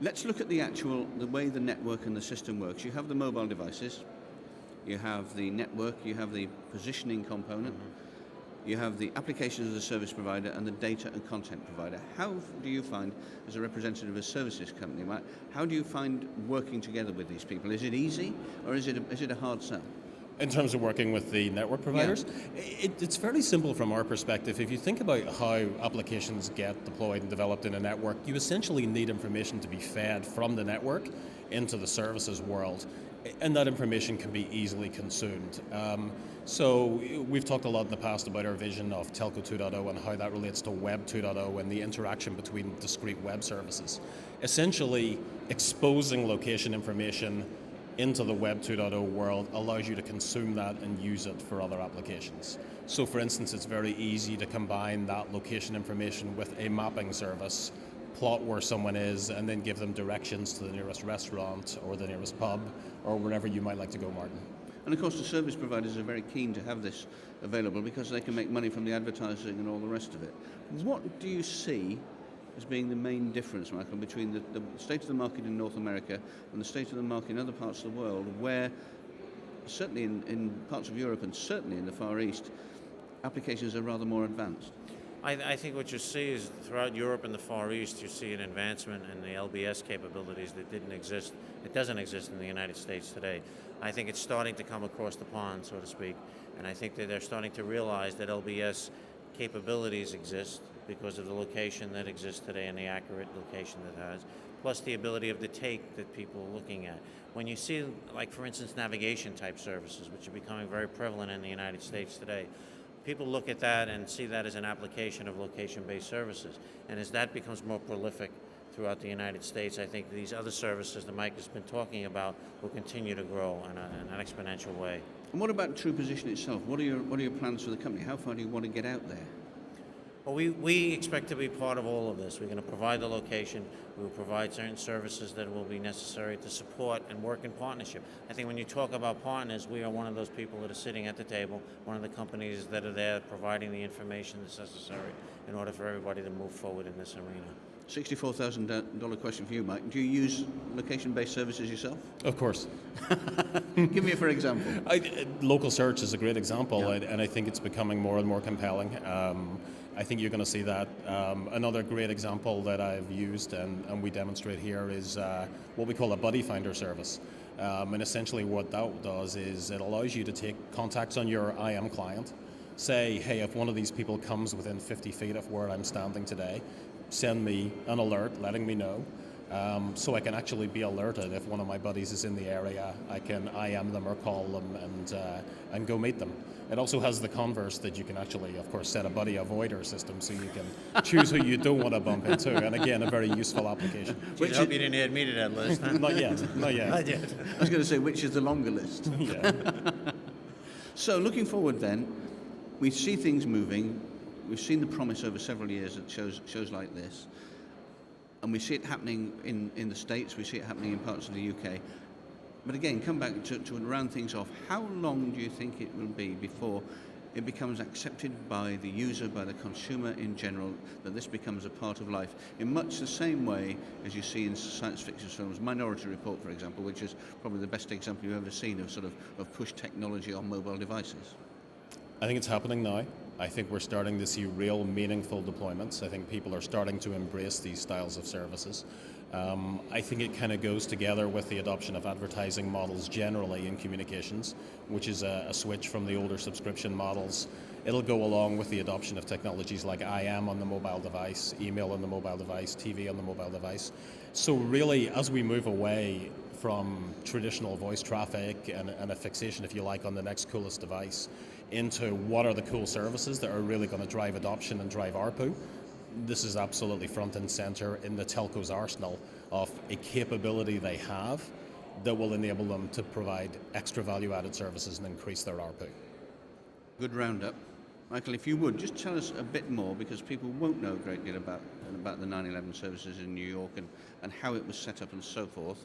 Let's look at the way the network and the system works. You have the mobile devices, you have the network, you have the positioning component, you have the applications as a service provider and the data and content provider. How do you find, as a representative of a services company, Mike, how do you find working together with these people? Is it easy or is it a hard sell? In terms of working with the network providers, it's fairly simple from our perspective. If you think about how applications get deployed and developed in a network, you essentially need information to be fed from the network into the services world, and that information can be easily consumed. So we've talked a lot in the past about our vision of Telco 2.0 and how that relates to Web 2.0 and the interaction between discrete web services. Essentially, exposing location information into the Web 2.0 world allows you to consume that and use it for other applications. So for instance, it's very easy to combine that location information with a mapping service, plot where someone is, and then give them directions to the nearest restaurant or the nearest pub or wherever you might like to go, Martin. And of course the service providers are very keen to have this available because they can make money from the advertising and all the rest of it. What do you see as being the main difference, Michael, between the state of the market in North America and the state of the market in other parts of the world where, certainly in parts of Europe and certainly in the Far East, applications are rather more advanced? I think what you see is throughout Europe and the Far East, you see an advancement in the LBS capabilities that didn't exist. It doesn't exist in the United States today. I think it's starting to come across the pond, so to speak, and I think that they're starting to realize that LBS capabilities exist because of the location that exists today and the accurate location that has, plus the ability of the take that people are looking at. When you see, like for instance, navigation type services, which are becoming very prevalent in the United States today, people look at that and see that as an application of location-based services. And as that becomes more prolific throughout the United States, I think these other services that Mike has been talking about will continue to grow in an exponential way. And what about TruePosition itself? What are your plans for the company? How far do you want to get out there? Well, we expect to be part of all of this. We're going to provide the location. We will provide certain services that will be necessary to support and work in partnership. I think when you talk about partners, we are one of those people that are sitting at the table, one of the companies that are there providing the information that's necessary in order for everybody to move forward in this arena. $64,000 question for you, Mike. Do you use location-based services yourself? Of course. Give me for example. Local search is a great example, and I think it's becoming more and more compelling. I think you're going to see that. Another great example that I've used and we demonstrate here is what we call a buddy finder service. And essentially what that does is it allows you to take contacts on your IM client, say, hey, if one of these people comes within 50 feet of where I'm standing today, send me an alert letting me know. So I can actually be alerted if one of my buddies is in the area. I can IM them or call them and go meet them. It also has the converse that you can actually, of course, set a buddy avoider system so you can choose who you don't want to bump into. And again, a very useful application. I hope you didn't add me to that list. Huh? Not yet. Not yet. I was going to say, which is the longer list? Yeah. So looking forward then, we see things moving. We've seen the promise over several years at shows like this. And we see it happening in the States, we see it happening in parts of the UK. But again, come back to round things off. How long do you think it will be before it becomes accepted by the user, by the consumer in general, that this becomes a part of life in much the same way as you see in science fiction films? Minority Report, for example, which is probably the best example you've ever seen of push technology on mobile devices. I think it's happening now. I think we're starting to see real meaningful deployments. I think people are starting to embrace these styles of services. I think it kind of goes together with the adoption of advertising models generally in communications, which is a switch from the older subscription models. It'll go along with the adoption of technologies like IM on the mobile device, email on the mobile device, TV on the mobile device. So really, as we move away from traditional voice traffic and a fixation, if you like, on the next coolest device, into what are the cool services that are really going to drive adoption and drive ARPU. This is absolutely front and center in the telco's arsenal of a capability they have that will enable them to provide extra value-added services and increase their ARPU. Good roundup. Michael, if you would, just tell us a bit more, because people won't know a great deal about the 9/11 services in New York and how it was set up and so forth.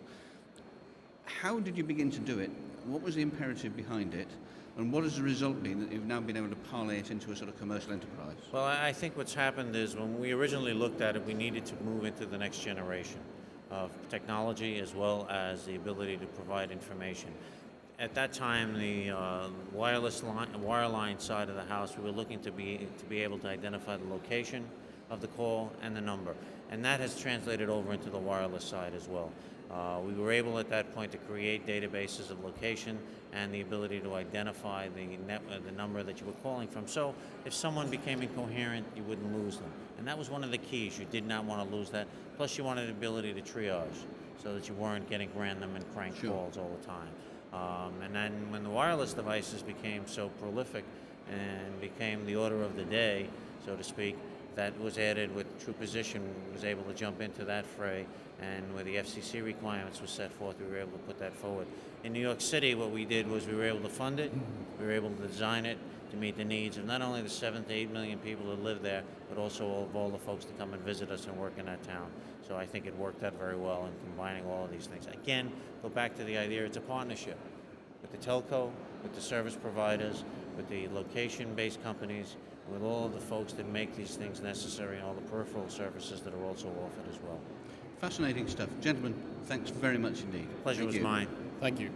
How did you begin to do it? What was the imperative behind it? And what has the result been that you've now been able to parlay it into a sort of commercial enterprise? Well, I think what's happened is when we originally looked at it, we needed to move into the next generation. of technology as well as the ability to provide information. At that time, the wireline side of the house, we were looking to be able to identify the location of the call and the number, and that has translated over into the wireless side as well. We were able at that point to create databases of location and the ability to identify the number that you were calling from. So if someone became incoherent, you wouldn't lose them. And that was one of the keys. You did not want to lose that. Plus you wanted the ability to triage so that you weren't getting random and crank calls all the time. And then when the wireless devices became so prolific and became the order of the day, so to speak, that was added with TruePosition, was able to jump into that fray, and where the FCC requirements were set forth, we were able to put that forward. In New York City, what we did was we were able to fund it, we were able to design it to meet the needs of not only the 7 to 8 million people that live there, but also of all the folks that come and visit us and work in that town. So I think it worked out very well in combining all of these things. Again, go back to the idea, it's a partnership with the telco, with the service providers, with the location-based companies, with all of the folks that make these things necessary and all the peripheral services that are also offered as well. Fascinating stuff. Gentlemen, thanks very much indeed. Pleasure was mine. Thank you.